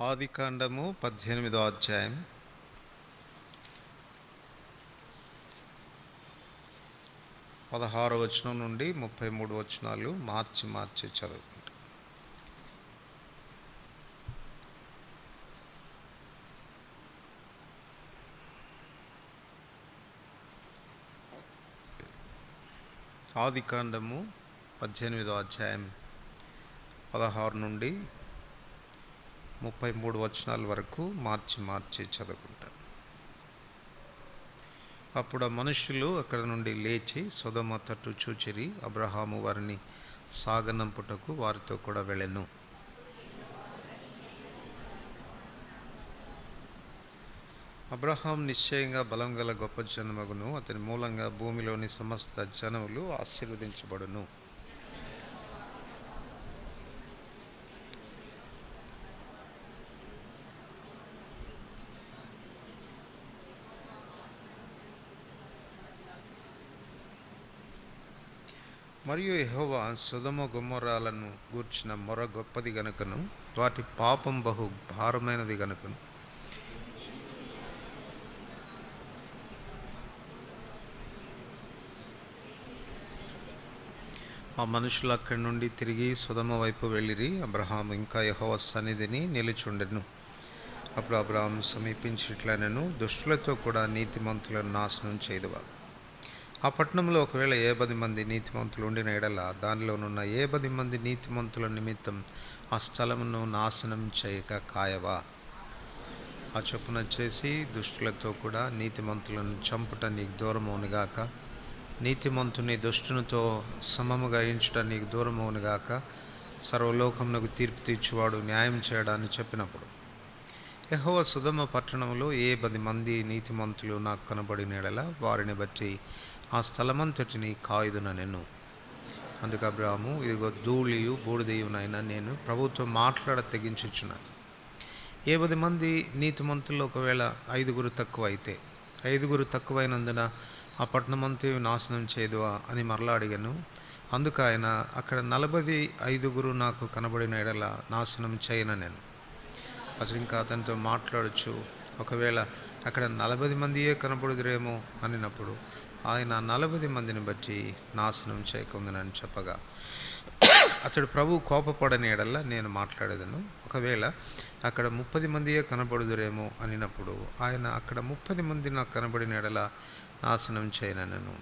ఆదికాండము 18వ అధ్యాయం 16వ వచనం నుండి 33 వచనాలు మార్చి చదువుకుంటాం. ఆదికాండము 18వ అధ్యాయం 16 నుండి 33 వచనాల వరకు మార్చి చదువుకుంటాం. అప్పుడు ఆ మనుషులు అక్కడ నుండి లేచి సొదొమ తట్టు చూచిరి. అబ్రహాము వారిని సాగనంపుటకు వారితో కూడా వెళ్ళెను. అబ్రహాం నిశ్చయంగా బలం గల గొప్ప జనమగును, అతని మూలంగా భూమిలోని సమస్త జనములు ఆశీర్వదించబడును. మరియు యెహోవా సొదొమ గొమొర్రాలను గూర్చిన మొర గొప్పది గనుకను, వాటి పాపం బహు భారమైనది గనుకను ఆ మనుషులు అక్కడి నుండి తిరిగి సొదొమ వైపు వెళ్ళిరి. అబ్రహాం ఇంకా యెహోవా సన్నిధిని నిలుచుండెను. అప్పుడు అబ్రహాం సమీపించి ఇట్లనెను, దుష్టులతో కూడా నీతిమంతులను నాశనం చేయదువా? ఆ పట్టణంలో ఒకవేళ 70 మంది నీతిమంతులు ఉండిన ఎడల దానిలోనున్న 70 మంది నీతిమంతుల నిమిత్తం ఆ స్థలమును నాశనం చేయక కాయవా? ఆ చొప్పున చేసి దుష్టులతో కూడా నీతిమంతులను చంపుట నీకు దూరమవునుగాక. నీతిమంతుని దుష్టునితో సమముగా ఎంచుట నీకు దూరమవునుగాక. సర్వలోకమునకు తీర్పు తీర్చువాడు న్యాయం చేయడాన్ని చెప్పినప్పుడు యెహోవా సొదొమ పట్టణంలో 70 మంది నీతిమంతులు నాకు కనబడిన ఎడల వారిని బట్టి ఆ స్థలమంతటిని కాయుదునెను. అందుకు అబ్రాహాము, ఇదిగో ధూళియు బూడిదయునైనా నేను ప్రభుత్వం మాట్లాడ తెగించుచున్నాను. 70 మంది నీతిమంతుల్లో ఒకవేళ 5 తక్కువ అయితే, 5 తక్కువైనందున ఆ పట్టణమంతా నాశనం చేయదువా అని మరలా అడిగాను. అందుకు ఆయన, అక్కడ 45 నాకు కనబడిన ఎడల నాశనం చేయనెను. అతడు ఇంకా అతనితో మాట్లాడచ్చు, ఒకవేళ అక్కడ 40 మందియే కనబడుదురేమో అనినప్పుడు ఆయన 40 మందిని బట్టి నాశనం చేయకుందని చెప్పగా, అతడు ప్రభు కోపపడని ఎడల నేను మాట్లాడేదను. ఒకవేళ అక్కడ 30 మందియే కనబడుదురేమో అనినప్పుడు ఆయన అక్కడ 30 మంది నాకు కనబడిన ఎడల నాశనం చేయనెను.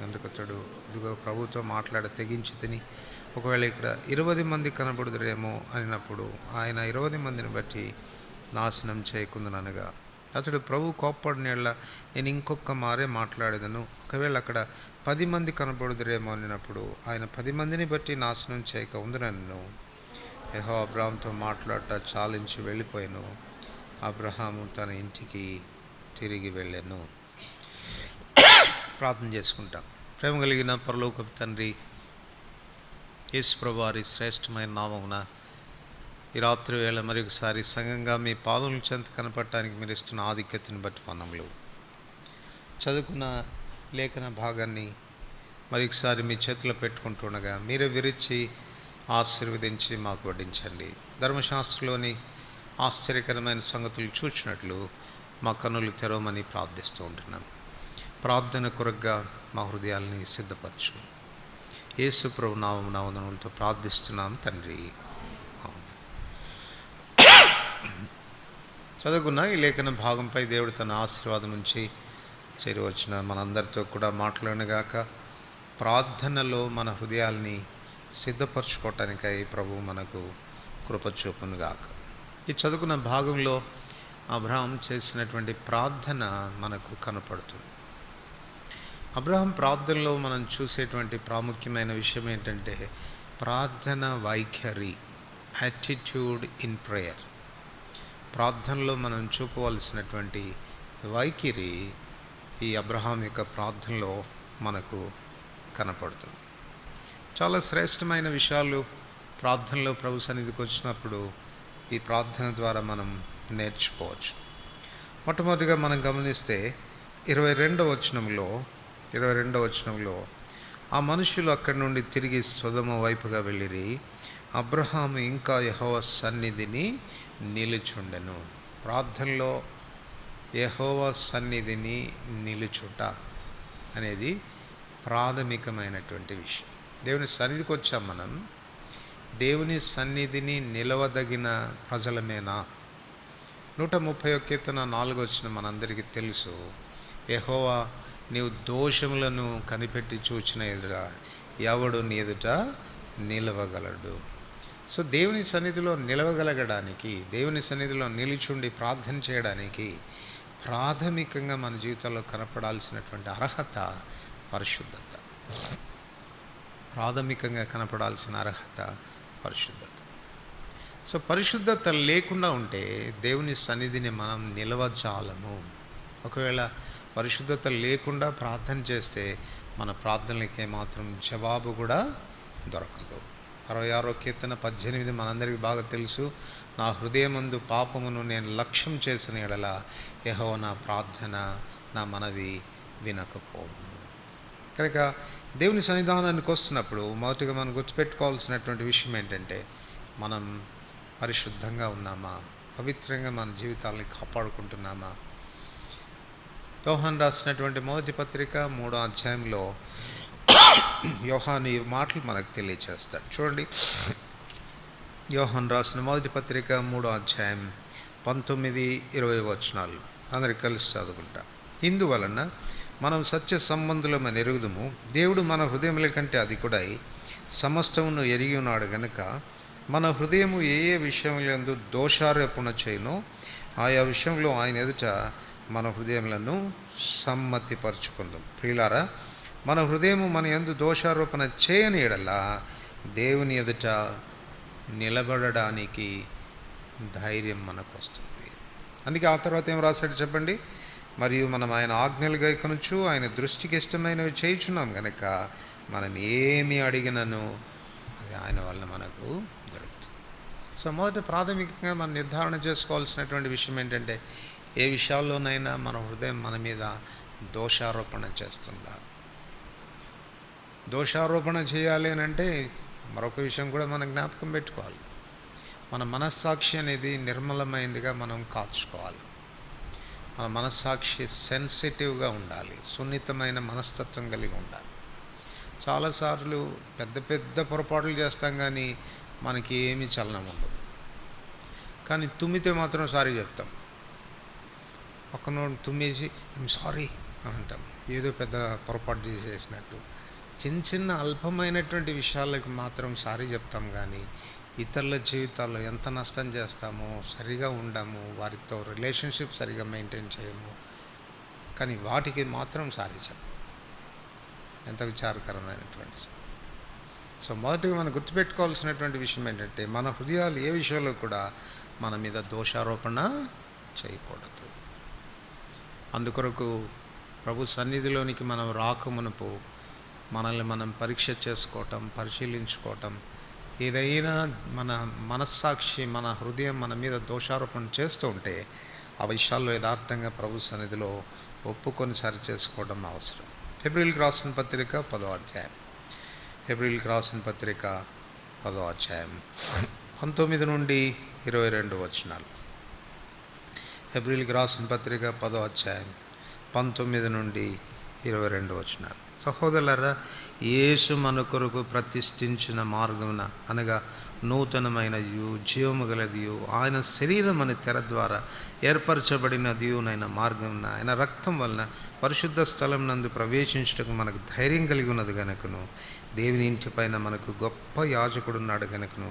అందుకతడు, ఇదిగో ప్రభుతో మాట్లాడ తెగించి తిని, ఒకవేళ ఇక్కడ 20 మంది కనబడుదురేమో అనినప్పుడు ఆయన 20 మందిని బట్టి నాశనం చేయకుందనగా, అతడు ప్రభు కోప్పడిన ఎడల నేను ఇంకొక మారే మాట్లాడేదను. ఒకవేళ అక్కడ 10 మంది కనబడుదురేమో అనినప్పుడు ఆయన 10 మందిని బట్టి నాశనం చేయక ఉందునను. యెహోవా అబ్రహాముతో మాట్లాడట చాలించి వెళ్ళిపోయాను. అబ్రహాము తన ఇంటికి తిరిగి వెళ్ళాను. ప్రార్థన చేసుకుంటాం. ప్రేమ కలిగిన పరలోకపు తండ్రి, యేసు ప్రభువు వారి శ్రేష్టమైన నామమున ఈ రాత్రి వేళ మరొకసారి సంఘంగా మీ పాదముల చెంత కనపడటానికి మీరు ఇస్తున్న ఆధిక్యతను బట్టి వందనములు. చదువుకున్న లేఖన భాగాన్ని మరొకసారి మీ చేతిలో పెట్టుకుంటుండగా మీరే విరిచి ఆశీర్వదించి మాకు వడ్డించండి. ధర్మశాస్త్రంలోని ఆశ్చర్యకరమైన సంగతులు చూచినట్లు మా కన్నులు తెరవమని ప్రార్థిస్తూ ఉంటున్నాను. ప్రార్థన కొరగా మా హృదయాల్ని సిద్ధపరచు. యేసు ప్రభు నామమున వందనములతో ప్రార్థిస్తున్నాం తండ్రి. చదువుకున్న ఈ లేఖన భాగంపై దేవుడు తన ఆశీర్వాదం నుంచి చేరవచ్చిన మనందరితో కూడా మాట్లాడనుగాక. ప్రార్థనలో మన హృదయాల్ని సిద్ధపరచుకోవటానికై ప్రభు మనకు కృప చూపునుగాక. ఈ చదువుకున్న భాగంలో అబ్రహాం చేసినటువంటి ప్రార్థన మనకు కనపడుతుంది. అబ్రహాం ప్రార్థనలో మనం చూసేటువంటి ప్రాముఖ్యమైన విషయం ఏంటంటే ప్రార్థన వైఖరి, యాటిట్యూడ్ ఇన్ ప్రేయర్. ప్రార్థనలో మనం చూపవలసినటువంటి వైఖరి ఈ అబ్రహాం యొక్క ప్రార్థనలో మనకు కనపడుతుంది. చాలా శ్రేష్టమైన విషయాలు ప్రార్థనలో ప్రభు సన్నిధికి వచ్చినప్పుడు ఈ ప్రార్థన ద్వారా మనం నేర్చుకోవచ్చు. మొట్టమొదటిగా మనం గమనిస్తే 22వ వచనంలో ఆ మనుషులు అక్కడి నుండి తిరిగి సొదొమ వైపుగా వెళ్ళిరి. అబ్రహాము ఇంకా యెహోవా సన్నిధిని నిలుచుండెను. ప్రార్థనలో యెహోవా సన్నిధిని నిలుచుట అనేది ప్రాథమికమైనటువంటి విషయం. దేవుని సన్నిధికి వచ్చాం మనం. దేవుని సన్నిధిని నిలవదగిన ప్రజలమేనా? 131 కీర్తన 4 వచనం మనందరికీ తెలుసు. యెహోవా నీవు దోషములను కనిపెట్టి చూచిన ఎదుట ఎవడు నీ ఎదుట నిలవగలడు? సో దేవుని సన్నిధిలో నిలవగలగడానికి, దేవుని సన్నిధిలో నిలిచుండి ప్రార్థన చేయడానికి ప్రాథమికంగా మన జీవితంలో కనపడాల్సినటువంటి అర్హత పరిశుద్ధత. ప్రాథమికంగా కనపడాల్సిన అర్హత పరిశుద్ధత. సో పరిశుద్ధత లేకుండా ఉంటే దేవుని సన్నిధిని మనం నిలవజాలము. ఒకవేళ పరిశుద్ధత లేకుండా ప్రార్థన చేస్తే మన ప్రార్థనలకి ఏమాత్రం జవాబు కూడా దొరకదు. 66 కీర్తన 18 మనందరికీ బాగా తెలుసు. నా హృదయమందు పాపమును నేను లక్ష్యం చేసిన ఎడల యెహోవా నా ప్రార్థన నా మనవి వినకపోను. కనుక దేవుని సన్నిధానానికి వస్తున్నప్పుడు మొదటిగా మనం గుర్తుపెట్టుకోవాల్సినటువంటి విషయం ఏంటంటే, మనం పరిశుద్ధంగా ఉన్నామా? పవిత్రంగా మన జీవితాలని కాపాడుకుంటున్నామా? యోహాను రాసినటువంటి మొదటి పత్రిక 3వ అధ్యాయంలో యోహాను ఈ మాటలు మనకు తెలియచేస్తాడు. చూడండి, యోహాను రాసిన మొదటి పత్రిక 3వ అధ్యాయం 19-20 వచనాలు అందరికి కలిసి చదువుకుంటా. ఇందువలన మనం సత్య సంబంధులమని ఎరుగుదుము. దేవుడు మన హృదయముల కంటే అధికుడై సమస్తమును ఎరిగి ఉన్నాడు గనుక మన హృదయము ఏ ఏ విషయములందు దోషారోపణ చేయనో ఆయా విషయంలో ఆయన ఎదుట మన హృదయములను సమ్మతిపరుచుకుందాం. ప్రియులారా, మన హృదయము మన యందు దోషారోపణ చేయని ఎడల దేవుని ఎదుట నిలబడడానికి ధైర్యం మనకు వస్తుంది. అందుకే ఆ తర్వాత ఏం రాశాడు చెప్పండి? మరియు మనం ఆయన ఆజ్ఞలు గైకొనొచ్చు, ఆయన దృష్టికి ఇష్టమైనవి చేయుచున్నాం కనుక మనం ఏమి అడిగినను అది ఆయన వల్ల మనకు దొరుకుతుంది. సో మొదట ప్రాథమికంగా మనం నిర్ధారణ చేసుకోవాల్సినటువంటి విషయం ఏంటంటే, ఏ విషయాల్లోనైనా మన హృదయం మన మీద దోషారోపణ చేస్తుందా? దోషారోపణ చేయాలి అని అంటే మరొక విషయం కూడా మనం జ్ఞాపకం పెట్టుకోవాలి. మన మనస్సాక్షి అనేది నిర్మలమైనదిగా మనం కాచుకోవాలి. మన మనస్సాక్షి సెన్సిటివ్గా ఉండాలి, సున్నితమైన మనస్తత్వం కలిగి ఉండాలి. చాలాసార్లు పెద్ద పెద్ద పొరపాట్లు చేస్తాం కానీ మనకి ఏమీ చలనం ఉండదు. కానీ తుమ్మితే మాత్రం సారీ చెప్తాం. పక్కనోడు తుమ్మేసి సారీ అని అంటాం, ఏదో పెద్ద పొరపాటు చేసేసినట్టు. చిన్న చిన్న అల్పమైనటువంటి విషయాలకు మాత్రం సారీ చెప్తాం కానీ ఇతరుల జీవితాల్లో ఎంత నష్టం చేస్తామో, సరిగా ఉండము, వారితో రిలేషన్షిప్ సరిగా మెయింటైన్ చేయము, కానీ వాటికి మాత్రం సారీ చెప్పం. ఎంత విచారకరమైనటువంటి. సో మొదటిగా మనం గుర్తుపెట్టుకోవాల్సినటువంటి విషయం ఏంటంటే, మన హృదయాలు ఏ విషయంలో కూడా మన మీద దోషారోపణ చేయకూడదు. అందుకొరకు ప్రభు సన్నిధిలోనికి మనం రాకమునుపు మనల్ని మనం పరీక్ష చేసుకోవటం, పరిశీలించుకోవటం, ఏదైనా మన మనస్సాక్షి మన హృదయం మన మీద దోషారోపణ చేస్తూ ఉంటే ఆ విషయాల్లో యథార్థంగా ప్రభు సన్నిధిలో ఒప్పుకొని సరి చేసుకోవడం అవసరం. హెబ్రీయులకు రాసిన పత్రిక 10వ అధ్యాయం, హెబ్రీయులకు రాసిన పత్రిక 10వ అధ్యాయం 19-22 వచనాలు. హెబ్రీయులకు రాసిన పత్రిక 10వ అధ్యాయం 19-22 వచనాలు. సహోదరులారా, యేసు మన కొరకు ప్రతిష్ఠించిన మార్గమున అనగా నూతనమైనదియు జీవము గలదియు ఆయన శరీరం అనే తెర ద్వారా ఏర్పరచబడినదియు నైన మార్గమున ఆయన రక్తం వలన పరిశుద్ధ స్థలం నందు ప్రవేశించుటకు మనకు ధైర్యం కలిగి ఉన్నది గనుకను, దేవుని ఇంటి పైన మనకు గొప్ప యాజకుడు ఉన్నాడు గనుకను,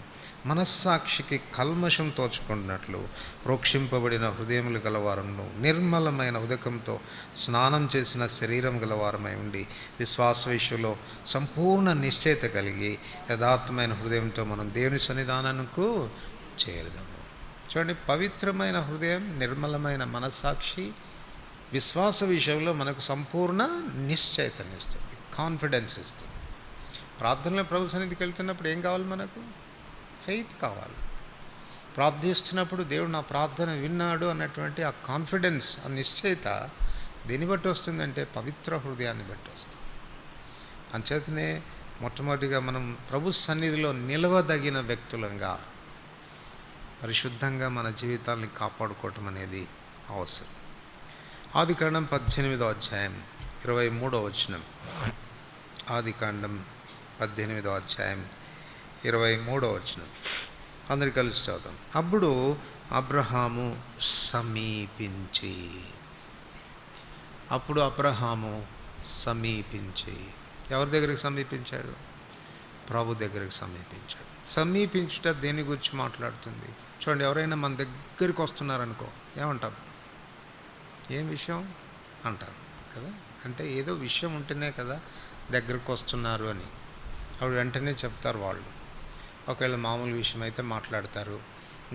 మనస్సాక్షికి కల్మషం తోచుకున్నట్లు ప్రోక్షింపబడిన హృదయములు గలవారము, నిర్మలమైన ఉదకంతో స్నానం చేసిన శరీరం గలవారమై ఉండి విశ్వాస విషయంలో సంపూర్ణ నిశ్చయత కలిగి యథార్థమైన హృదయంతో మనం దేవుని సన్నిధానానికి చేరుదాము. చూడండి, పవిత్రమైన హృదయం, నిర్మలమైన మనస్సాక్షి విశ్వాస విషయంలో మనకు సంపూర్ణ నిశ్చయితనిస్తుంది, కాన్ఫిడెన్స్ ఇస్తుంది. ప్రార్థనలో ప్రభు సన్నిధికి వెళ్తున్నప్పుడు ఏం కావాలి? మనకు ఫెయిత్ కావాలి. ప్రార్థిస్తున్నప్పుడు దేవుడు నా ప్రార్థన విన్నాడు అన్నటువంటి ఆ కాన్ఫిడెన్స్, ఆ నిశ్చయిత దేన్ని బట్టి వస్తుందంటే పవిత్ర హృదయాన్ని బట్టి వస్తుంది. అంచేతనే మొట్టమొదటిగా మనం ప్రభు సన్నిధిలో నిలవదగిన వ్యక్తులంగా పరిశుద్ధంగా మన జీవితాన్ని కాపాడుకోవటం అనేది అవసరం. ఆదికాండం 18వ అధ్యాయం 23వ వచనం. ఆదికాండం 18వ అధ్యాయం 23వ వచనం. అందరు కలిసి చదువుతాం. అప్పుడు అబ్రహాము సమీపించి ఎవరి దగ్గరికి సమీపించాడు? ప్రభు దగ్గరికి సమీపించాడు. సమీపించుట దేని గురించి మాట్లాడుతుంది? చూడండి, ఎవరైనా మన దగ్గరికి వస్తున్నారనుకో ఏమంటాం? ఏం విషయం అంటారు కదా. అంటే ఏదో విషయం ఉంటేనే కదా దగ్గరికి వస్తున్నారు అని. అప్పుడు వెంటనే చెప్తారు వాళ్ళు. ఒకవేళ మామూలు విషయం అయితే మాట్లాడతారు.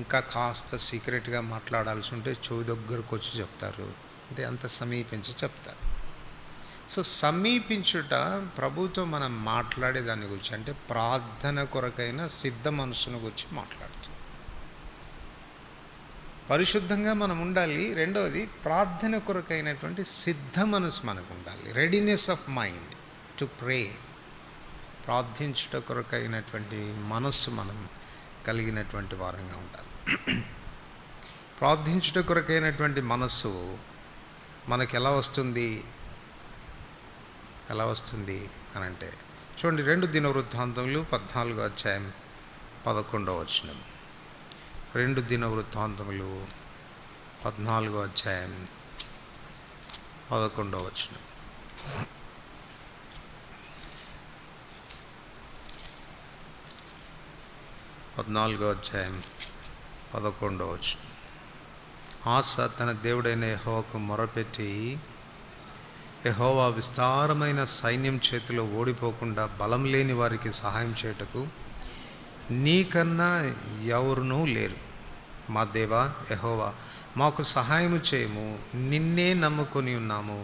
ఇంకా కాస్త సీక్రెట్గా మాట్లాడాల్సి ఉంటే చెవి దగ్గరకు వచ్చి చెప్తారు. అంటే అంత సమీపించి చెప్తారు. సో సమీపించుట ప్రభుతో మనం మాట్లాడే దాని గురించి, అంటే ప్రార్థన కొరకైన సిద్ధ మనసును గురించి మాట్లాడుతాం. పరిశుద్ధంగా మనం ఉండాలి. రెండవది, ప్రార్థన కొరకైనటువంటి సిద్ధ మనసు మనకు ఉండాలి. Readiness of mind to pray. ప్రార్థించుట కొరకైనటువంటి మనస్సు మనం కలిగినటువంటి వారంగా ఉండాలి. ప్రార్థించుట కొరకైనటువంటి మనస్సు మనకు ఎలా వస్తుంది అని అంటే చూడండి, 2 దినవృత్తాంతములు 14వ అధ్యాయం 11వ వచనం. 2 దినవృత్తాంతములు 14వ అధ్యాయం 11వ వచనం. అధ్యాయం 11వ వచనం. ఆస తన దేవుడైన యెహోవాకు మొరపెట్టి, యెహోవా విస్తారమైన సైన్యం చేతిలో ఓడిపోకుండా బలం లేని వారికి సహాయం చేయుటకు నీకన్నా ఎవరునూ లేరు. మా దేవా యెహోవా, మాకు సహాయము చేయము, నిన్నే నమ్ముకొని ఉన్నాము.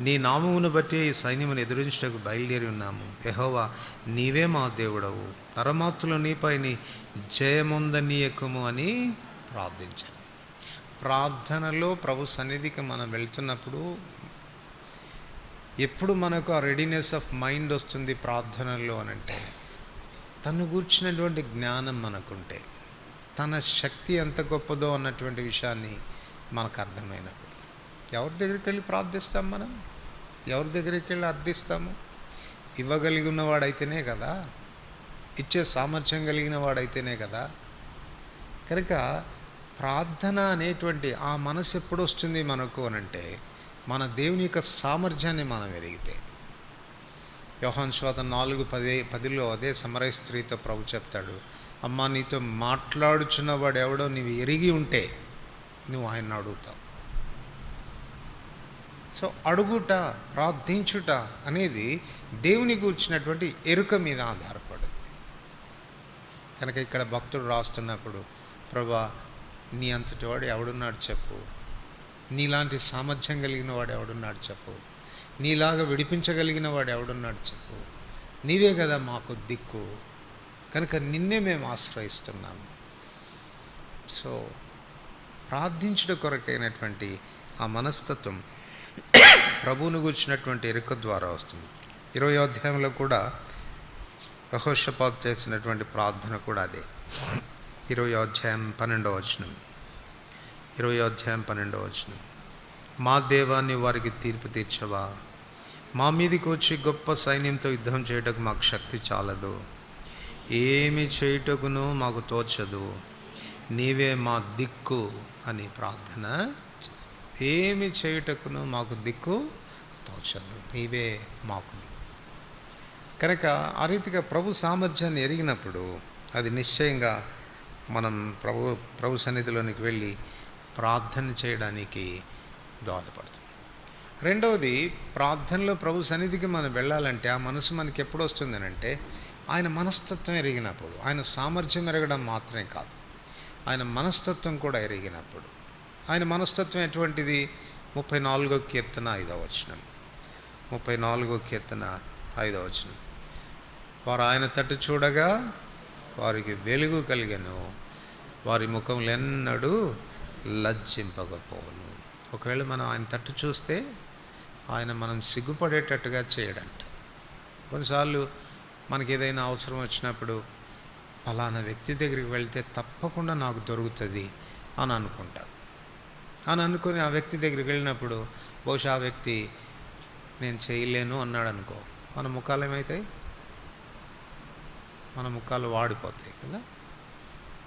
నీ నామమును బట్టి ఈ సైన్యమును ఎదురించుటకు బయలుదేరి ఉన్నాము. యెహోవా, నీవే మా దేవుడవు, పరమాత్ములు నీపైని జయముందనీయకము అని ప్రార్థించాను. ప్రార్థనలో ప్రభు సన్నిధికి మనం వెళ్తున్నప్పుడు ఎప్పుడు మనకు ఆ రెడీనెస్ ఆఫ్ మైండ్ వస్తుంది ప్రార్థనలో అనంటే, తను కూర్చున్నటువంటి జ్ఞానం మనకుంటే, తన శక్తి ఎంత గొప్పదో అన్నటువంటి విషయాన్ని మనకు అర్థమైనప్పుడు ఎవరి దగ్గరికి వెళ్ళి ప్రార్థిస్తాం? మనం ఎవరి దగ్గరికి వెళ్ళి అర్థిస్తాము? ఇవ్వగలిగిన వాడైతేనే కదా, ఇచ్చే సామర్థ్యం కలిగిన వాడైతేనే కదా. కనుక ప్రార్థన అనేటువంటి ఆ మనసు ఎప్పుడు వస్తుంది మనకు అనంటే, మన దేవుని యొక్క సామర్థ్యాన్ని మనం ఎరిగితే. యోహాను సువార్త 4:10 అదే సమరయ స్త్రీతో ప్రభు చెప్తాడు, అమ్మా, నీతో మాట్లాడుచున్నవాడు ఎవడో నీవు ఎరిగి ఉంటే నువ్వు ఆయన అడుగుతావు. సో అడుగుట, ప్రార్థించుట అనేది దేవుని గూర్చినటువంటి ఎరుక మీద ఆధారపడింది. కనుక ఇక్కడ భక్తుడు రాస్తున్నప్పుడు, ప్రభా, నీ అంతటి వాడు ఎవడున్నాడు చెప్పు, నీలాంటి సామర్థ్యం కలిగిన వాడు ఎవడున్నాడు చెప్పు, నీలాగా విడిపించగలిగిన వాడు ఎవడున్నాడు చెప్పు, నీవే కదా మాకు దిక్కు, కనుక నిన్నే మేము ఆశ్రయిస్తున్నాము. సో ప్రార్థించుట కొరకైనటువంటి ఆ మనస్తత్వం ప్రభువును గూర్చినటువంటి ఎరుక ద్వారా వస్తుంది. 20వ అధ్యాయంలో కూడా యెహోషాపాతు చేసినటువంటి ప్రార్థన కూడా అదే. 20వ అధ్యాయం 12వ వచనం. 20వ అధ్యాయం 12వ వచనం. మా దేవాన్ని వారికి తీర్పు తీర్చవా, మా మీదికి వచ్చి గొప్ప సైన్యంతో యుద్ధం చేయటకు మాకు శక్తి చాలదు, ఏమి చేయుటకును మాకు తోచదు, నీవే మా దిక్కు అని ప్రార్థన చేశారు. ఏమి చేయుటకును మాకు దిక్కు తోచదు, నీవే మాకు దిక్కు. కనుక ఆ రీతిగా ప్రభు సామర్థ్యాన్ని ఎరిగినప్పుడు అది నిశ్చయంగా మనం ప్రభు సన్నిధిలోనికి వెళ్ళి ప్రార్థన చేయడానికి దోహదపడుతుంది. రెండవది, ప్రార్థనలో ప్రభు సన్నిధికి మనం వెళ్ళాలంటే ఆ మనసు మనకి ఎప్పుడు వస్తుందనంటే, ఆయన మనస్తత్వం ఎరిగినప్పుడు. ఆయన సామర్థ్యం ఎరగడం మాత్రమే కాదు, ఆయన మనస్తత్వం కూడా ఎరిగినప్పుడు. ఆయన మనస్తత్వం ఎటువంటిది? 34వ కీర్తన 5వ వచనం. 34వ కీర్తన 5వ వచనం. వారు ఆయన తట్టు చూడగా వారికి వెలుగు కలిగెను, వారి ముఖములు ఎన్నడూ లజ్జింపకపోవును. ఒకవేళ మనం ఆయన తట్టు చూస్తే ఆయన మనం సిగ్గుపడేటట్టుగా చేయడంట. కొన్నిసార్లు మనకి ఏదైనా అవసరం వచ్చినప్పుడు ఫలానా వ్యక్తి దగ్గరికి వెళ్తే తప్పకుండా నాకు దొరుకుతుంది అని అనుకుంటాం. అని అనుకుని ఆ వ్యక్తి దగ్గరికి వెళ్ళినప్పుడు బహుశా ఆ వ్యక్తి నేను చేయలేను అన్నాడు అనుకో, మన ముఖాలు ఏమవుతాయి? మన ముఖాలు వాడిపోతాయి కదా.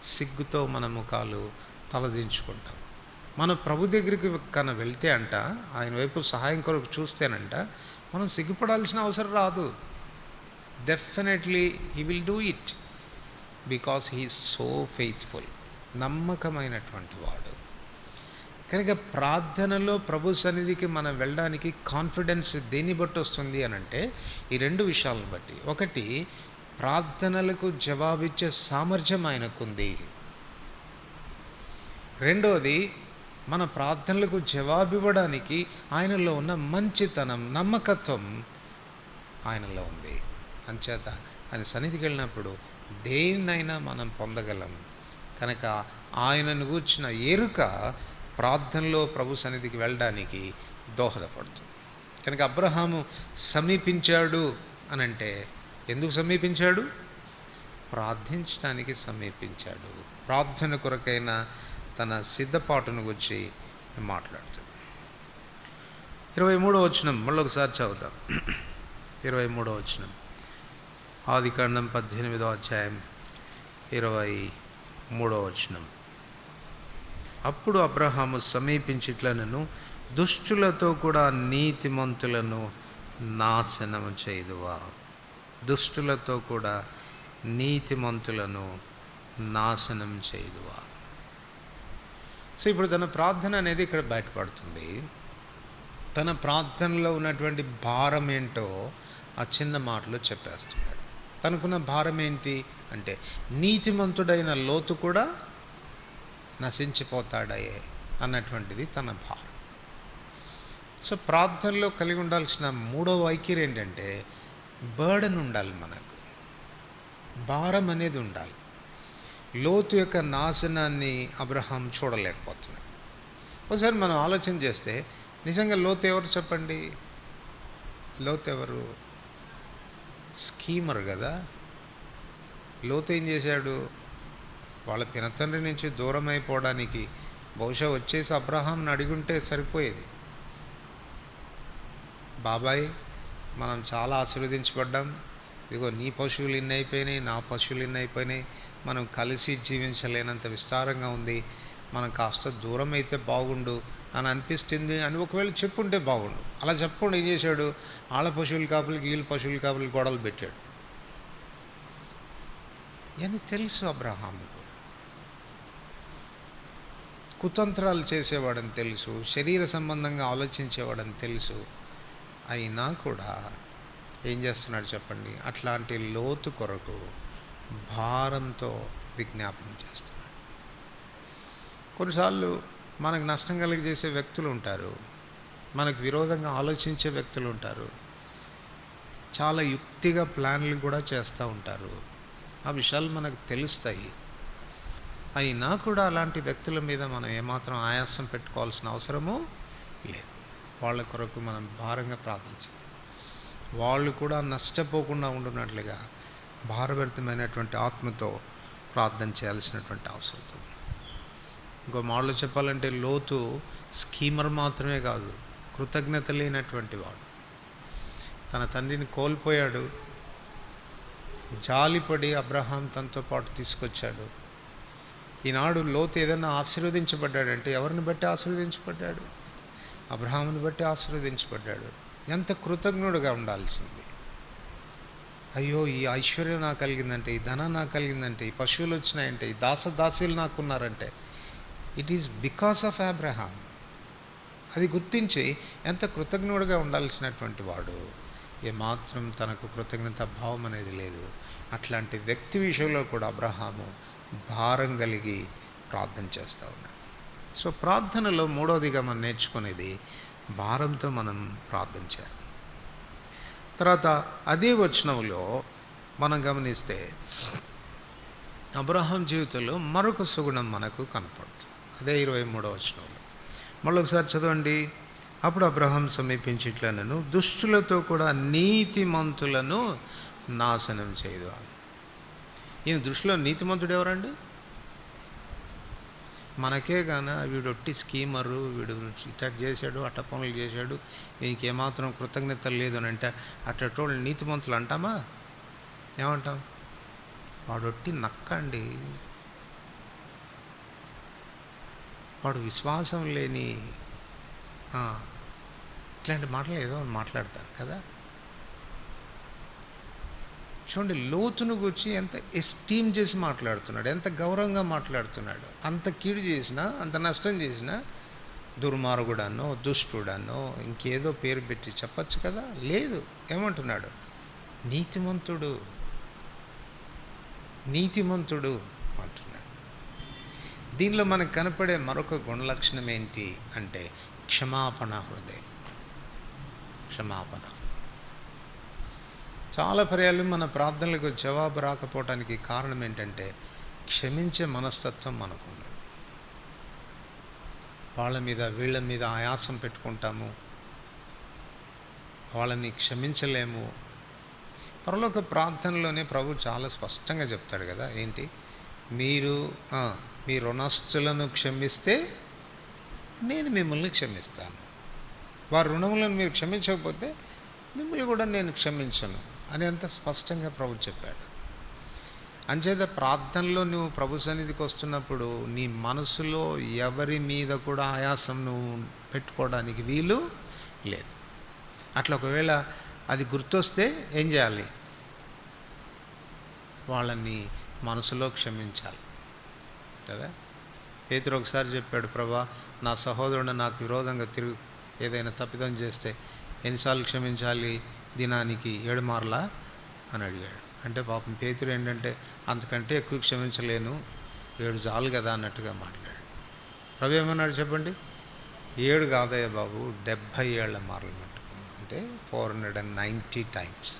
సిగ్గుతో మన ముఖాలు తలదించుకుంటాం. మన ప్రభు దగ్గరికి కన్నా వెళ్తే అంట, ఆయన వైపు సహాయం కొరకు చూస్తేనంట, మనం సిగ్గుపడాల్సిన అవసరం రాదు. Definitely he will do it, because he is so faithful, నమ్మకమైనటువంటి వాడు. కనుక ప్రార్థనలో ప్రభు సన్నిధికి మనం వెళ్ళడానికి కాన్ఫిడెన్స్ దేన్ని బట్టి వస్తుంది అని అంటే, ఈ రెండు విషయాలను బట్టి. ఒకటి, ప్రార్థనలకు జవాబిచ్చే సామర్థ్యం ఆయనకుంది. రెండవది, మన ప్రార్థనలకు జవాబివ్వడానికి ఆయనలో ఉన్న మంచితనం, నమ్మకత్వం ఆయనలో ఉంది. అంచేత ఆయన సన్నిధికి వెళ్ళినప్పుడు దేన్నైనా మనం పొందగలం. కనుక ఆయనను గూర్చిన ఎరుక ప్రార్థనలో ప్రభు సన్నిధికి వెళ్ళడానికి దోహదపడుతుంది. కనుక అబ్రహాము సమీపించాడు అనంటే ఎందుకు సమీపించాడు? ప్రార్థించడానికి సమీపించాడు. ప్రార్థన కొరకైన తన సిద్ధపాటును గురించి మాట్లాడుతాడు. 23వ వచనం మళ్ళీ ఒకసారి చదువుతాం. 23వ వచనం, ఆదికాండం 18వ అధ్యాయం 23వ వచనం. అప్పుడు అబ్రహాము సమీపించి ఇట్లనెను, దుష్టులతో కూడా నీతిమంతులను నాశనము చేయుదువా? దుష్టులతో కూడా నీతిమంతులను నాశనం చేయుదువా? సో ఇప్పుడు తన ప్రార్థన అనేది ఇక్కడ బయటపడుతుంది. తన ప్రార్థనలో ఉన్నటువంటి భారం ఏంటో ఆ చిన్న మాటలో చెప్పేస్తున్నాడు. తనకున్న భారం ఏంటి అంటే, నీతిమంతుడైన లోతు కూడా నశించిపోతాడే అన్నటువంటిది తన భారం. సో ప్రార్థనలో కలిగి ఉండాల్సిన మూడవ వైఖరి ఏంటంటే, బర్డెన్ ఉండాలి, మనకు భారం అనేది ఉండాలి. లోతు యొక్క నాశనాన్ని అబ్రహాం చూడలేకపోతున్నాడు. ఒకసారి మనం ఆలోచన చేస్తే నిజంగా లోతు ఎవరు చెప్పండి? లోతు ఎవరు? స్కీమర్ కదా. లోతు ఏం చేశాడు? వాళ్ళ పినతండ్రి నుంచి దూరం అయిపోవడానికి బహుశా వచ్చేసి అబ్రహాంని అడిగుంటే సరిపోయేది. బాబాయ్, మనం చాలా ఆశీర్వదించబడ్డాం, ఇదిగో నీ పశువులు ఇన్ని అయిపోయినాయి, నా పశువులు ఇన్ని అయిపోయినాయి, మనం కలిసి జీవించలేనంత విస్తారంగా ఉంది, మనం కాస్త దూరం అయితే బాగుండు అని అనిపిస్తుంది అని ఒకవేళ చెప్పుంటే బాగుండు. అలా చెప్పకుండా ఏం చేశాడు? వాళ్ళ పశువుల కాపులకి వీళ్ళ పశువుల కాపులకి గొడవలు పెట్టాడు. అని తెలుసు అబ్రహాముకు. కుతంత్రాలు చేసేవాడని తెలుసు, శరీర సంబంధంగా ఆలోచించేవాడని తెలుసు. అయినా కూడా ఏం చేస్తున్నాడు చెప్పండి? అట్లాంటి లోతు కొరకు భారంతో విజ్ఞాపన చేస్తున్నాడు. కొన్నిసార్లు మనకు నష్టం కలిగజేసే వ్యక్తులు ఉంటారు, మనకు విరోధంగా ఆలోచించే వ్యక్తులు ఉంటారు, చాలా యుక్తిగా ప్లాన్లు కూడా చేస్తూ ఉంటారు. ఆ విషయాలు మనకు తెలుస్తాయి. అయినా కూడా అలాంటి వ్యక్తుల మీద మనం ఏమాత్రం ఆయాసం పెట్టుకోవాల్సిన అవసరము లేదు. వాళ్ళ కొరకు మనం భారంగా ప్రార్థించాలి. వాళ్ళు కూడా నష్టపోకుండా ఉండున్నట్లుగా భారభరితమైనటువంటి ఆత్మతో ప్రార్థన చేయాల్సినటువంటి అవసరం ఉంది. ఇంకో మాటలో చెప్పాలంటే, లోతు స్కీమర్ మాత్రమే కాదు, కృతజ్ఞత లేనటువంటి వాడు. తన తండ్రిని కోల్పోయాడు, జాలిపడి అబ్రహాం తనతో పాటు తీసుకొచ్చాడు. ఈనాడు లోతు ఏదైనా ఆశీర్వదించబడ్డాడంటే ఎవరిని బట్టి ఆశీర్వదించబడ్డాడు? అబ్రహాముని బట్టి ఆశీర్వదించబడ్డాడు. ఎంత కృతజ్ఞుడుగా ఉండాల్సింది. అయ్యో, ఈ ఐశ్వర్యం నాకు కలిగిందంటే, ఈ ధనం నాకు కలిగిందంటే, ఈ పశువులు వచ్చినాయంటే, ఈ దాసదాసీలు నాకున్నారంటే, it is because of Abraham. అది గుర్తించి ఎంత కృతజ్ఞుడుగా ఉండాల్సినటువంటి వాడు. ఏమాత్రం తనకు కృతజ్ఞత భావం అనేది లేదు. అట్లాంటి వ్యక్తి విషయంలో కూడా అబ్రహాము భారం కలిగి ప్రార్థన చేస్తూ ఉన్నాడు. సో ప్రార్థనలో మూడవదిగా మనం నేర్చుకునేది, భారంతో మనం ప్రార్థన చేయాలి. తర్వాత అదే వచనంలో మనం గమనిస్తే అబ్రహాం జీవితంలో మరొక సుగుణం మనకు కనపడుతుంది. అదే 23వ వచనంలో మళ్ళీ ఒకసారి చదవండి. అప్పుడు అబ్రహాం సమీపించి ఇట్లనెను, దుష్టులతో కూడా నీతిమంతులను నాశనం చేయదు. ఈయన దృష్టిలో నీతిమంతుడు ఎవరండి? మనకే గాన వీడొట్టి స్కీమరు, వీడు ఇట్ట చేశాడు, అట్ట పనులు చేశాడు, వీనికి ఏమాత్రం కృతజ్ఞతలు లేదు అని అంటే అట్టోళ్ళు నీతిమంతులు అంటామా? ఏమంటాం? వాడొట్టి నక్కండి, వాడు విశ్వాసం లేని ఇట్లాంటి మాటలు ఏదో మాట్లాడతాం కదా. చూడండి, లోతును గురించి ఎంత ఎస్టీమ్ చేసి మాట్లాడుతున్నాడు, ఎంత గౌరవంగా మాట్లాడుతున్నాడు. అంత కీడు చేసినా, అంత నష్టం చేసినా దుర్మార్గుడనో, దుష్టుడనో, ఇంకేదో పేరు పెట్టి చెప్పచ్చు కదా. లేదు, ఏమంటున్నాడు? నీతిమంతుడు, నీతిమంతుడు అంటున్నాడు. దీనిలో మనకు కనపడే మరొక గుణలక్షణం ఏంటి అంటే క్షమాపణ హృదయం. క్షమాపణ. చాలా పర్యాలు మన ప్రార్థనలకు జవాబు రాకపోవటానికి కారణం ఏంటంటే క్షమించే మనస్తత్వం మనకుండదు. వాళ్ళ మీద వీళ్ళ మీద ఆయాసం పెట్టుకుంటాము, వాళ్ళని క్షమించలేము. పరలోక ప్రార్థనలోనే ప్రభు చాలా స్పష్టంగా చెప్తాడు కదా, ఏంటి? మీరు మీ రుణస్తులను క్షమిస్తే నేను మిమ్మల్ని క్షమిస్తాను, వారి రుణములను మీరు క్షమించకపోతే మిమ్మల్ని కూడా నేను క్షమించను అని ఎంత స్పష్టంగా ప్రభు చెప్పాడు. అంచేత ప్రార్థనలో నువ్వు ప్రభు సన్నిధికి వస్తున్నప్పుడు నీ మనసులో ఎవరి మీద కూడా ఆయాసం నువ్వు పెట్టుకోవడానికి వీలు లేదు. అట్లా ఒకవేళ అది గుర్తొస్తే ఏం చేయాలి? వాళ్ళని మనసులో క్షమించాలి కదా. పేతురు ఒకసారి చెప్పాడు, ప్రభా నా సహోదరుడు నాకు విరోధంగా ఏదైనా తప్పిదం చేస్తే ఎన్నిసార్లు క్షమించాలి? దినానికి 7 మార్లా అని అడిగాడు. అంటే పాపం పేతురు ఏంటంటే అంతకంటే ఎక్కువ క్షమించలేను, 7 చాలు కదా అన్నట్టుగా మాట్లాడాడు. ప్రభు ఏమన్నాడు చెప్పండి? 7 కాదయ్య బాబు, 77 మార్లు పెట్టుకున్నాను, అంటే 490 టైమ్స్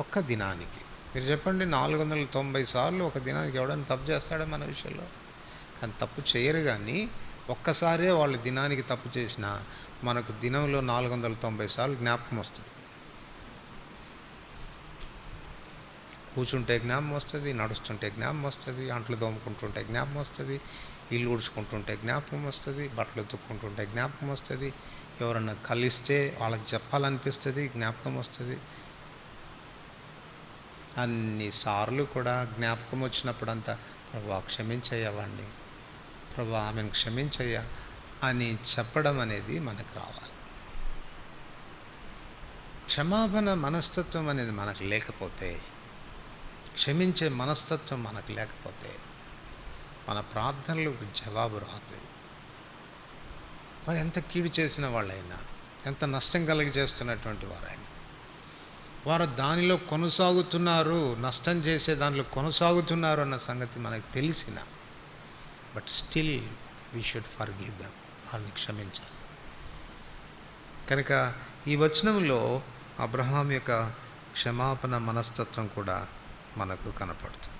ఒక్క దినానికి. మీరు చెప్పండి, 490 సార్లు ఒక దినానికి ఎవడన్నా తప్పు చేస్తాడా మన విషయంలో? కానీ తప్పు చేయరు. కానీ ఒక్కసారే వాళ్ళు దినానికి తప్పు చేసినా మనకు దినంలో 490 సార్లు జ్ఞాపకం వస్తుంది. కూర్చుంటే జ్ఞాపకం వస్తుంది, నడుస్తుంటే జ్ఞాపకం వస్తుంది, అంట్లు దోముకుంటుంటే జ్ఞాపకం వస్తుంది, ఇల్లు ఊడ్చుకుంటుంటే జ్ఞాపకం వస్తుంది, బట్టలు ఉతుక్కుంటుంటే జ్ఞాపకం వస్తుంది, ఎవరన్నా కలిస్తే వాళ్ళకి చెప్పాలనిపిస్తుంది, జ్ఞాపకం వస్తుంది. అన్నిసార్లు కూడా జ్ఞాపకం వచ్చినప్పుడంతా ప్రభా క్షమించయ్యా వాడిని, ప్రభా ఆమెను క్షమించయ్యా అని చెప్పడం అనేది మనకు రావాలి. క్షమాపణ మనస్తత్వం అనేది మనకు లేకపోతే, క్షమించే మనస్తత్వం మనకు లేకపోతే మన ప్రార్థనలకు జవాబు రాదు. వారు ఎంత కీడు చేసిన వాళ్ళైనా, ఎంత నష్టం కలిగి చేస్తున్నటువంటి వారైనా, వారు దానిలో కొనసాగుతున్నారు, నష్టం చేసే దానిలో కొనసాగుతున్నారు అన్న సంగతి మనకు తెలిసిన, but still we should forgive them, వారిని క్షమించాలి. కనుక ఈ వచనంలో అబ్రహాం యొక్క క్షమాపణ మనస్తత్వం కూడా మనకు కనపడుతుంది.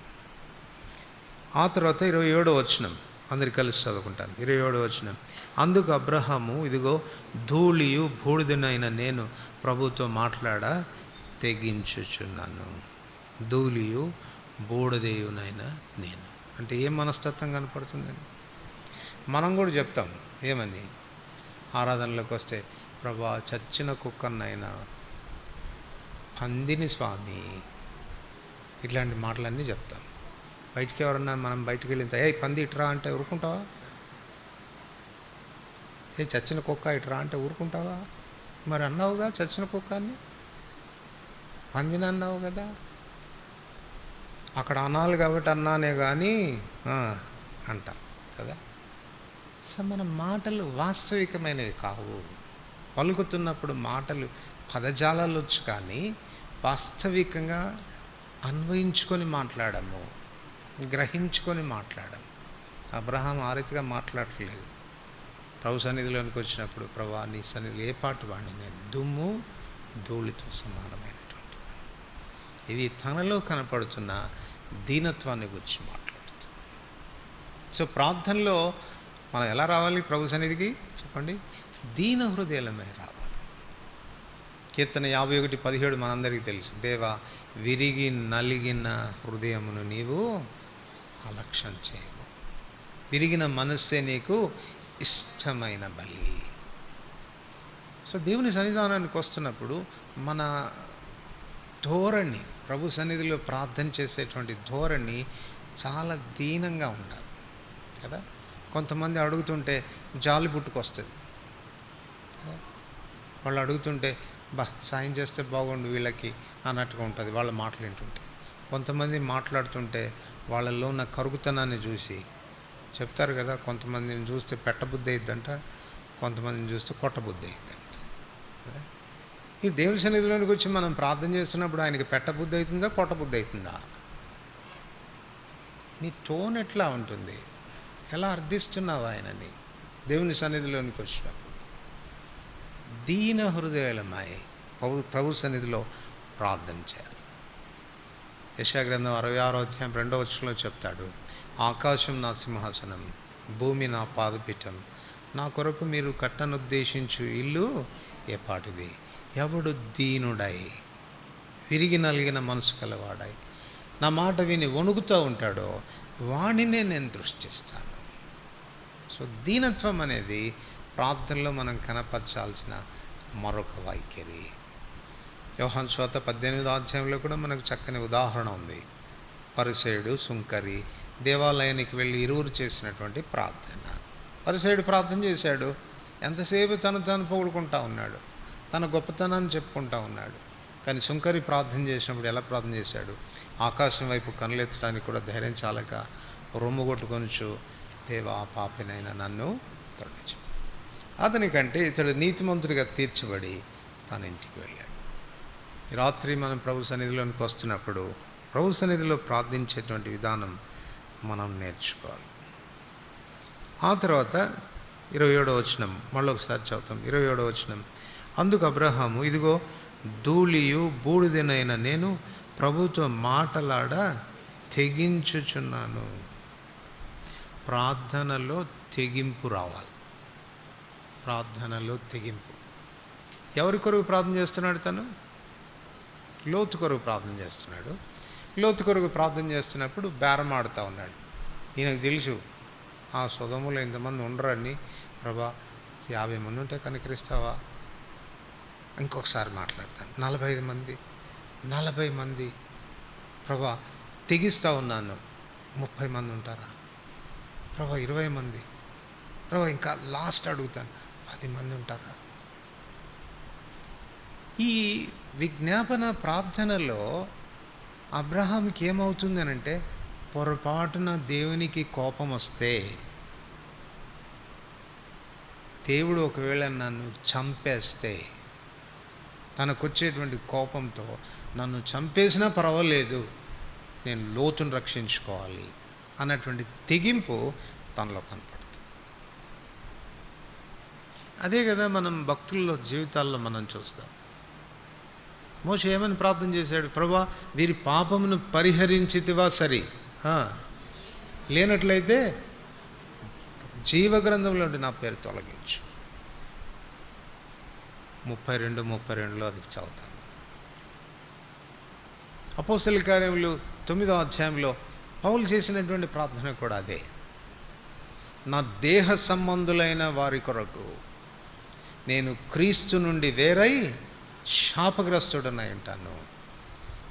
ఆ తర్వాత 27వ వచనం అందరు కలిసి చదువుకుంటాను. 27వ వచనం, అందుకు అబ్రహాము, ఇదిగో ధూళియు బూడిదనైన నేను ప్రభుతో మాట్లాడ తెగించుచున్నాను. ధూళియు బూడిదయునైన నేను అంటే ఏం మనస్తత్వం కనపడుతుందండి? మనం కూడా చెప్తాం ఏమని ఆరాధనలోకి వస్తే, ప్రభా చచ్చిన కుక్కనైనా పందిని స్వామి, ఇట్లాంటి మాటలన్నీ చెప్తాం. బయటికి ఎవరన్నా మనం బయటికి వెళ్ళిన ఏ పంది ఇట్రా అంటే ఊరుకుంటావా? ఏ చచ్చిన కుక్క ఇట్రా అంటే ఊరుకుంటావా? మరి అన్నావుగా చచ్చిన కుక్కని, పందిని అన్నావు కదా. అక్కడ అనాలి కాబట్టి అన్నానే కానీ అంటాం కదా. సో మన మాటలు వాస్తవికమైనవి కావు. పలుకుతున్నప్పుడు మాటలు పదజాలాలు వచ్చు, కానీ వాస్తవికంగా అన్వయించుకొని మాట్లాడము, గ్రహించుకొని మాట్లాడము. అబ్రహాం ఆ రీతిగా మాట్లాడట్లేదు. ప్రభు సన్నిధిలోనికి వచ్చినప్పుడు, ప్రభా నీ సన్నిధిలో ఏ పాటు వాడిని, నేను దుమ్ము ధూళితో సమానమైనటువంటి. ఇది తనలో కనపడుతున్న దీనత్వాన్ని గురించి మాట్లాడుతుంది. సో ప్రార్థనలో మనం ఎలా రావాలి ప్రభు సన్నిధికి చెప్పండి? దీన హృదయాలమై రావాలి. కీర్తన 51:17 మనందరికీ తెలుసు. దేవా, విరిగి నలిగిన హృదయమును నీవు అలక్ష్యం చేయవు, విరిగిన మనస్సే నీకు ఇష్టమైన బలి. సో దేవుని సన్నిధానానికి వస్తున్నప్పుడు మన ధోరణి, ప్రభు సన్నిధిలో ప్రార్థన చేసేటువంటి ధోరణి చాలా దీనంగా ఉండాలి కదా. కొంతమంది అడుగుతుంటే జాలి పుట్టుకొస్తుంది. వాళ్ళు అడుగుతుంటే సాయం చేస్తే బాగుండు వీళ్ళకి అన్నట్టుగా ఉంటుంది వాళ్ళ మాటలు వింటుంటే. కొంతమంది మాట్లాడుతుంటే వాళ్ళలో ఉన్న కరుగుతనాన్ని చూసి చెప్తారు కదా, కొంతమందిని చూస్తే పెట్టబుద్ధి అయిద్దంట, కొంతమందిని చూస్తే కొట్టబుద్ధి అయిద్దంట. ఈ దేవుని సన్నిధిలోనికి వచ్చి మనం ప్రార్థన చేస్తున్నప్పుడు ఆయనకి పెట్టబుద్ధి అవుతుందా, కొట్టబుద్ధి అవుతుందా? నీ టోన్ ఎట్లా ఉంటుంది, ఎలా అర్థిస్తున్నావు ఆయనని దేవుని సన్నిధిలోనికి వచ్చినప్పుడు? దీన హృదయాలమై ప్రభు సన్నిధిలో ప్రార్థన చేయాలి. యెషయా గ్రంథం 66:2 చెప్తాడు, ఆకాశం నా సింహాసనం, భూమి నా పాదపీఠం, నా కొరకు మీరు కట్టనుద్దేశించు ఇల్లు ఏపాటిది. ఎవడు దీనుడై విరిగి నలిగిన మనసు కలవాడై నా మాట విని వణుకుతూ ఉంటాడో వాడినే నేను దృష్టిస్తాను. సో దీనత్వం అనేది ప్రార్థనలో మనం కనపరచాల్సిన మరొక వైఖరి. యోహాను సువార్త 18 కూడా మనకు చక్కని ఉదాహరణ ఉంది. పరిసయ్యుడు, సుంకరి దేవాలయానికి వెళ్ళి ఇరువురు చేసినటువంటి ప్రార్థన. పరిసయ్యుడు ప్రార్థన చేశాడు, ఎంతసేపు తాను పొగుడుకుంటా ఉన్నాడు, తన గొప్పతనాన్ని చెప్పుకుంటా ఉన్నాడు. కానీ సుంకరి ప్రార్థన చేసినప్పుడు ఎలా ప్రార్థన చేశాడు? ఆకాశం వైపు కనులెత్తడానికి కూడా ధైర్యం చాలక రొమ్ము కొట్టుకొనుచు, దేవా పాపినైనా నన్ను కరుణించు. అతనికంటే ఇతడు నీతిమంతుడిగా తీర్చబడి తన ఇంటికి వెళ్ళాడు. రాత్రి మనం ప్రభు సన్నిధిలోనికి వస్తున్నప్పుడు ప్రభు సన్నిధిలో ప్రార్థించేటువంటి విధానం మనం నేర్చుకోవాలి. ఆ తర్వాత 27వ వచనం మళ్ళీ ఒకసారి చదువుతాం. 27వ వచనం, అందుకు అబ్రహాము, ఇదిగో ధూళియు బూడిదనైన నేను ప్రభుతో మాటలాడ తెగించుచున్నాను. ప్రార్థనలో తెగింపు రావాలి. ప్రార్థనలో తెగింపు. ఎవరి కొరకు ప్రార్థన చేస్తున్నాడు? తను లోతు కొరకు ప్రార్థన చేస్తున్నాడు. లోతు కొరకు ప్రార్థన చేస్తున్నప్పుడు బేరం ఆడుతూ ఉన్నాడు. ఈయనకు తెలుసు ఆ సొదములో ఇంతమంది ఉండరని, ప్రభా 50 మంది ఉంటే కనికరిస్తావా? ఇంకొకసారి మాట్లాడతాను, 40 మంది ప్రభా తెగిస్తూ ఉన్నాను, 30 మంది ఉంటారా? ప్రభా 20 మంది, ప్రభా ఇంకా లాస్ట్ అడుగుతాను, 10 మంది ఉంటారా? ఈ విజ్ఞాపన ప్రార్థనలో అబ్రహాంకి ఏమవుతుంది అని అంటే, పొరపాటున దేవునికి కోపం వస్తే, దేవుడు ఒకవేళ నన్ను చంపేస్తే, తనకొచ్చేటువంటి కోపంతో నన్ను చంపేసినా పర్వాలేదు, నేను లోతును రక్షించుకోవాలి అన్నటువంటి తెగింపు తనలో కనపడుతుంది. అదే కదా మనం భక్తుల్లో జీవితాల్లో మనం చూస్తాం. మోషే ఏమని ప్రార్థన చేశాడు? ప్రభా వీరి పాపమును పరిహరించితివా సరి, లేనట్లయితే జీవగ్రంథంలో నా పేరు తొలగించు. 32 అది చదువుతాను. అపోస్తలుల కార్యములు 9వ అధ్యాయంలో పౌలు చేసినటువంటి ప్రార్థన కూడా అదే. నా దేహ సంబంధులైన వారి కొరకు నేను క్రీస్తు నుండి వేరై శాపగ్రస్తుడనై ఉంటాను.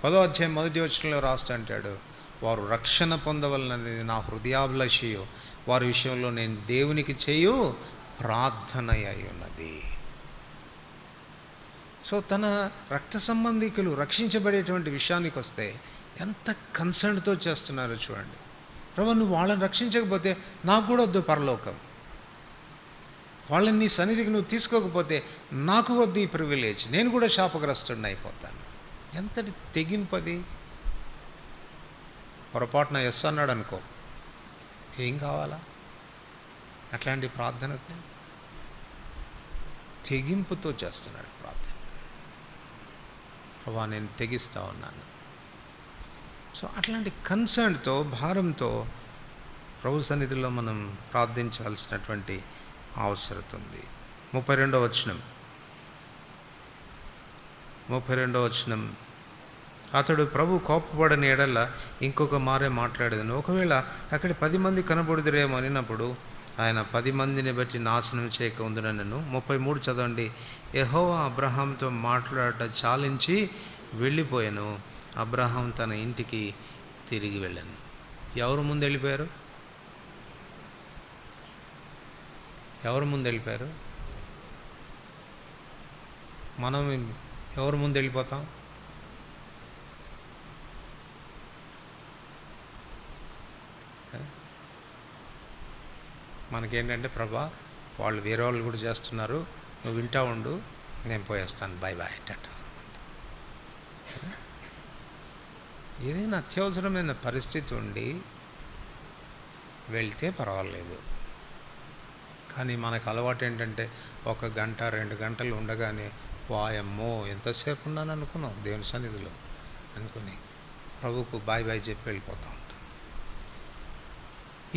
10వ అధ్యాయం 1వ వచనంలో రాస్తూ అంటాడు, వారు రక్షణ పొందవలననేది నా హృదయాభిలాషయు, వారి విషయంలో నేను దేవునికి చేయు ప్రార్థన అయి ఉన్నది. సో తన రక్త సంబంధికులు రక్షించబడేటువంటి విషయానికి వస్తే ఎంత కన్సర్న్తో చేస్తున్నారో చూడండి. ప్రభు నువ్వు వాళ్ళని రక్షించకపోతే నాకు కూడా వద్దు పరలోకం, వాళ్ళని నీ సన్నిధికి నువ్వు తీసుకోకపోతే నాకు వద్దు ఈ ప్రివిలేజ్, నేను కూడా శాపగ్రస్తుడిని అయిపోతాను. ఎంతటి తెగింపది. పొరపాటున ఎస్ అన్నాడు అనుకో, ఏం కావాలా? అట్లాంటి ప్రార్థనకు తెగింపుతో చేస్తున్నాడు ప్రార్థన. ప్రభా నేను తెగిస్తూ ఉన్నాను. సో అట్లాంటి కన్సర్న్తో, భారంతో ప్రభు సన్నిధిలో మనం ప్రార్థించాల్సినటువంటి అవసరం ఉంది. 32వ వచనం, 32వ వచనం, అతడు ప్రభు కోపపడని ఎడల ఇంకొక మారే మాట్లాడేదను. ఒకవేళ అక్కడ 10 మంది కనబడుదురేమో అనినప్పుడు ఆయన 10 మందిని బట్టి నాశనం చేయక ఉండునెను. 33 చదవండి. యెహోవా అబ్రహాంతో మాట్లాడట చాలించి వెళ్ళిపోయాను. అబ్రహాం తన ఇంటికి తిరిగి వెళ్ళాను. ఎవరు ముందు వెళ్ళిపోయారు? ఎవరు ముందు వెళ్ళిపోయారు? మనం ఎవరు ముందు వెళ్ళిపోతాం? మనకేంటంటే, ప్రభా వాళ్ళు వేరే వాళ్ళు కూడా చేస్తున్నారు, నువ్వు వింటా ఉండు, నేను పోయేస్తాను, బాయ్ బాయ్ అంట. ఏదైనా అత్యవసరమైన పరిస్థితి ఉండి వెళ్తే పర్వాలేదు. కానీ మనకు అలవాటు ఏంటంటే, 1 గంట 2 గంటలు ఉండగానే వాయమ్మో ఎంతసేపు ఉన్నాను అనుకున్నాం దేవుని సన్నిధిలో అనుకుని ప్రభుకు బాయ్ బాయ్ చెప్పి వెళ్ళిపోతూ ఉంటాం.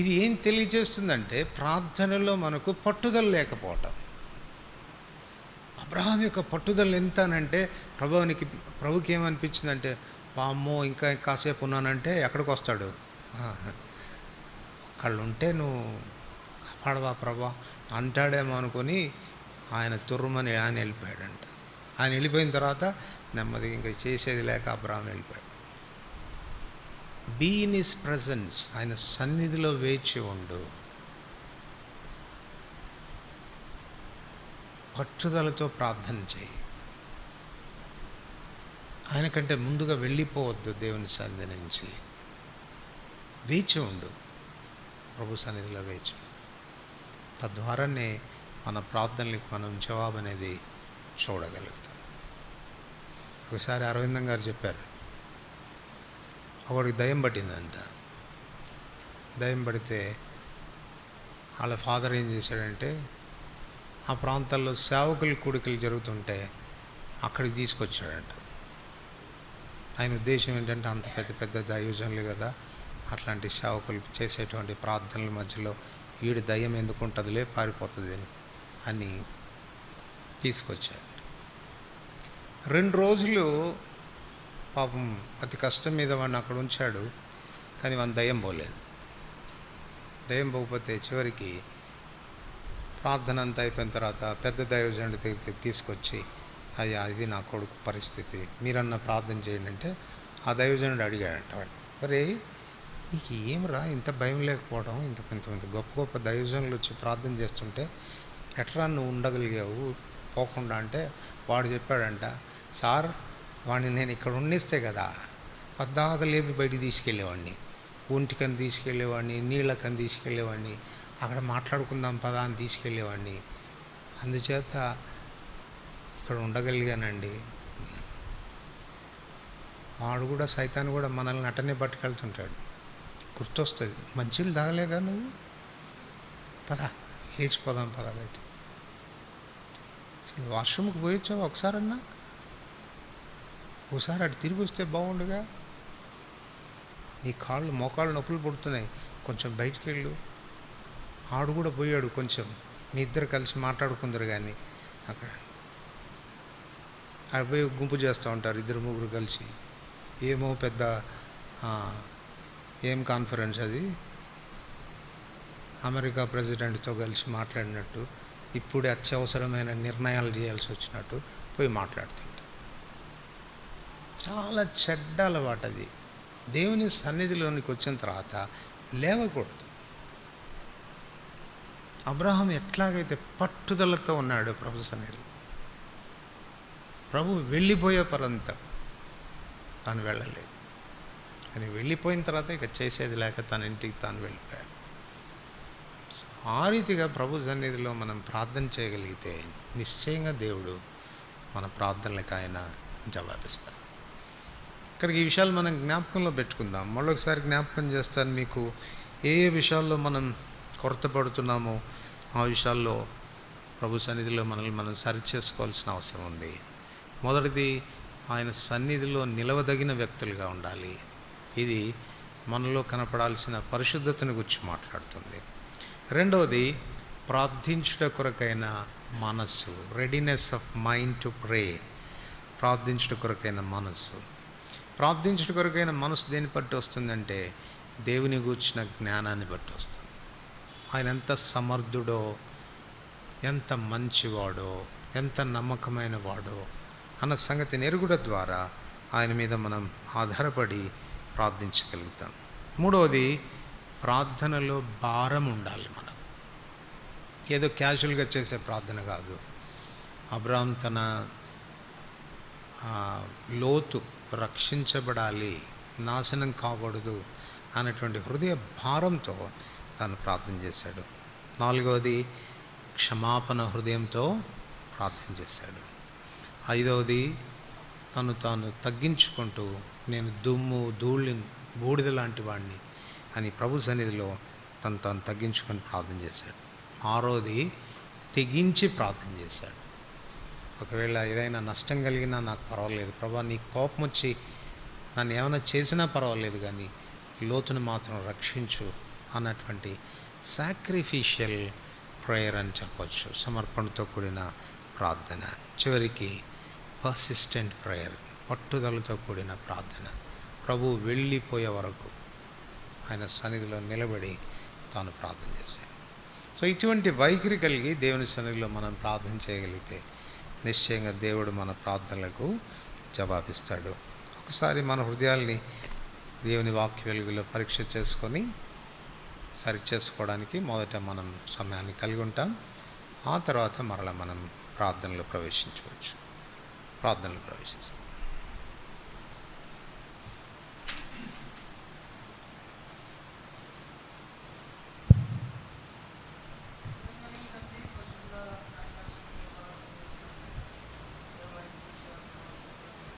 ఇది ఏం తెలియజేస్తుందంటే, ప్రార్థనలో మనకు పట్టుదల లేకపోవటం. అబ్రహాం యొక్క పట్టుదల ఎంత అనంటే, ప్రభుకి ఏమనిపించిందంటే, పామ్మో ఇంకా కాసేపు ఉన్నానంటే ఎక్కడికి వస్తాడు, ఒక్కళ్ళు ఉంటే నువ్వు కాపాడవా ప్రభా అంటాడేమో అనుకొని ఆయన తుర్రుమని ఆయన వెళ్ళిపోయాడంట. ఆయన వెళ్ళిపోయిన తర్వాత నెమ్మదిగా ఇంకా చేసేది లేక అబ్రహాం వెళ్ళిపోయాడు. బీ ఇన్ హిస్ ప్రెజెన్స్, ఆయన సన్నిధిలో వేచి ఉండు, పట్టుదలతో ప్రార్థన చేయి. ఆయన కంటే ముందుగా వెళ్ళిపోవద్దు దేవుని సన్నిధి నుంచి. వేచి ఉండు, ప్రభు సన్నిధిలో వేచి. తద్వారానే మన ప్రార్థనలకు మనం జవాబు అనేది చూడగలుగుతాం. ఒకసారి అరవిందం గారు చెప్పారు, ఒకడికి దయ్యం పట్టిందంట. దయ్యం పడితే వాళ్ళ ఫాదర్ ఏం చేశాడంటే, ఆ ప్రాంతాల్లో సేవకుల కూడికలు జరుగుతుంటే అక్కడికి తీసుకొచ్చాడంట. ఆయన ఉద్దేశం ఏంటంటే, అంత పెద్ద పెద్ద దైవజనులు కదా, అట్లాంటి సేవకులు చేసేటువంటి ప్రార్థనల మధ్యలో వీడి దయ్యం ఎందుకు ఉంటుందిలే, పారిపోతుంది అని తీసుకొచ్చాడు. 2 రోజులు పాపం అతి కష్టం మీద వాడిని అక్కడ ఉంచాడు. కానీ వాని దయ్యం పోలేదు. దయ్యం పోకపోతే చివరికి ప్రార్థన అంతా అయిపోయిన తర్వాత పెద్ద దైవజనుడి దగ్గరికి తీసుకొచ్చి, అయ్యా ఇది నా కొడుకు పరిస్థితి, మీరన్నా ప్రార్థన చేయండి అంటే, ఆ దైవజనుడు అడిగాడంట వాడు, అరే నీకు ఏమిరా ఇంత భయం లేకపోవడం, ఇంత గొప్ప గొప్ప దైవజనులు వచ్చి ప్రార్థన చేస్తుంటే ఎట్లా నువ్వు ఉండగలిగావు పోకుండా అంటే, వాడు చెప్పాడంట, సార్ వాడిని నేను ఇక్కడ ఉండిస్తే కదా పద్దాక లేపి బయటికి తీసుకెళ్ళేవాడిని, ఒంటికని తీసుకెళ్ళేవాడిని, నీళ్ళకని తీసుకెళ్ళేవాడిని, అక్కడ మాట్లాడుకుందాం పదా అని తీసుకెళ్ళేవాడిని, అందుచేత ఇక్కడ ఉండగలిగానండి. వాడు కూడా, సైతాన్ కూడా మనల్ని అటనే పట్టుకెళ్తుంటాడు. గుర్తొస్తుంది, మంచిలు తాగలేగా నువ్వు, పదా లేచిపోదాం పదా బయట. అసలు వాష్రూమ్కి పోయొచ్చావా ఒకసారన్నా? ఒకసారి అటు తిరిగి వస్తే బాగుండుగా. నీ మోకాళ్ళు నొప్పులు పుడుతున్నాయి, కొంచెం బయటికి వెళ్ళు. ఆడు కూడా పోయాడు, కొంచెం మీ ఇద్దరు కలిసి మాట్లాడుకుందరు. కానీ అక్కడ పోయి గుంపు చేస్తూ ఉంటారు 2-3 కలిసి. ఏమో పెద్ద ఏం కాన్ఫరెన్స్ అది, అమెరికా ప్రెసిడెంట్తో కలిసి మాట్లాడినట్టు, ఇప్పుడే అత్యవసరమైన నిర్ణయాలు చేయాల్సి వచ్చినట్టు పోయి మాట్లాడుతుంటారు. చాలా చెడ్డ అలవాటు అది. దేవుని సన్నిధిలోనికి వచ్చిన తర్వాత లేవకూడదు. అబ్రహాం ఎట్లాగైతే పట్టుదలతో ఉన్నాడో ప్రభు సన్నిధిలో, ప్రభు వెళ్ళిపోయే పరంతం తాను వెళ్ళలేదు. అని వెళ్ళిపోయిన తర్వాత ఇక చేసేది లేక తన ఇంటికి తాను వెళ్ళిపోయాడు. ఆ రీతిగా ప్రభు సన్నిధిలో మనం ప్రార్థన చేయగలిగితే నిశ్చయంగా దేవుడు మన ప్రార్థనలకు ఆయన జవాబిస్తాడు. ఇక్కడికి ఈ విషయాలు మనం జ్ఞాపకంలో పెట్టుకుందాం. మళ్ళొకసారి జ్ఞాపకం చేస్తాను మీకు, ఏ విషయాల్లో మనం కొరత పడుతున్నామో ఆ విషయాల్లో ప్రభు సన్నిధిలో మనల్ని మనం సరిచేసుకోవాల్సిన అవసరం ఉంది. మొదటిది, ఆయన సన్నిధిలో నిలవదగిన వ్యక్తులుగా ఉండాలి. ఇది మనలో కనపడాల్సిన పరిశుద్ధతను గురించి మాట్లాడుతుంది. రెండవది, ప్రార్థించుట కొరకైన మనస్సు, readiness of mind to pray. ప్రార్థించుట కొరకైన మనస్సు. ప్రార్థించుట కొరకైన మనసు దేన్ని బట్టి వస్తుందంటే దేవుని గూర్చిన జ్ఞానాన్ని బట్టి వస్తుంది. ఆయన ఎంత సమర్థుడో, ఎంత మంచివాడో, ఎంత నమ్మకమైన వాడో అన్న సంగతిని ఎరుగుట ద్వారా ఆయన మీద మనం ఆధారపడి ప్రార్థించగలుగుతాం. మూడవది, ప్రార్థనలో భారం ఉండాలి మనకు. ఏదో క్యాజువల్గా చేసే ప్రార్థన కాదు. అబ్రాహాం తన లోతు రక్షించబడాలి, నాశనం కాకూడదు అన్నటువంటి హృదయ భారంతో తాను ప్రార్థన చేశాడు. నాలుగవది, క్షమాపణ హృదయంతో ప్రార్థన చేశాడు. ఐదవది, తాను తగ్గించుకుంటూ నేను దుమ్ము ధూళి బూడిద లాంటి వాడిని అని ప్రభు సన్నిధిలో తాను తగ్గించుకొని ప్రార్థన చేశాడు. ఆరోది, తెగించి ప్రార్థన చేశాడు. ఒకవేళ ఏదైనా నష్టం కలిగినా నాకు పర్వాలేదు ప్రభా, నీ కోపం వచ్చి నన్ను ఏమైనా చేసినా పర్వాలేదు, కానీ లోతును మాత్రం రక్షించు అన్నటువంటి సాక్రిఫిషియల్ ప్రేయర్ అని చెప్పవచ్చు. సమర్పణతో కూడిన ప్రార్థన. చివరికి పర్సిస్టెంట్ ప్రేయర్, పట్టుదలతో కూడిన ప్రార్థన. ప్రభు వెళ్ళిపోయే వరకు ఆయన సన్నిధిలో నిలబడి తాను ప్రార్థన చేశాడు. సో ఇటువంటి వైఖరి కలిగి దేవుని సన్నిధిలో మనం ప్రార్థన చేయగలిగితే నిశ్చయంగా దేవుడు మన ప్రార్థనలకు జవాబిస్తాడు. ఒకసారి మన హృదయాల్ని దేవుని వాక్య వెలుగులో పరీక్ష చేసుకొని సరి చేసుకోవడానికి మొదట మనం సమయాన్ని కలిగి ఉంటాం. ఆ తర్వాత మరలా మనం ప్రార్థనలో ప్రవేశించవచ్చు. ప్రార్థనలో ప్రవేశిస్తాం.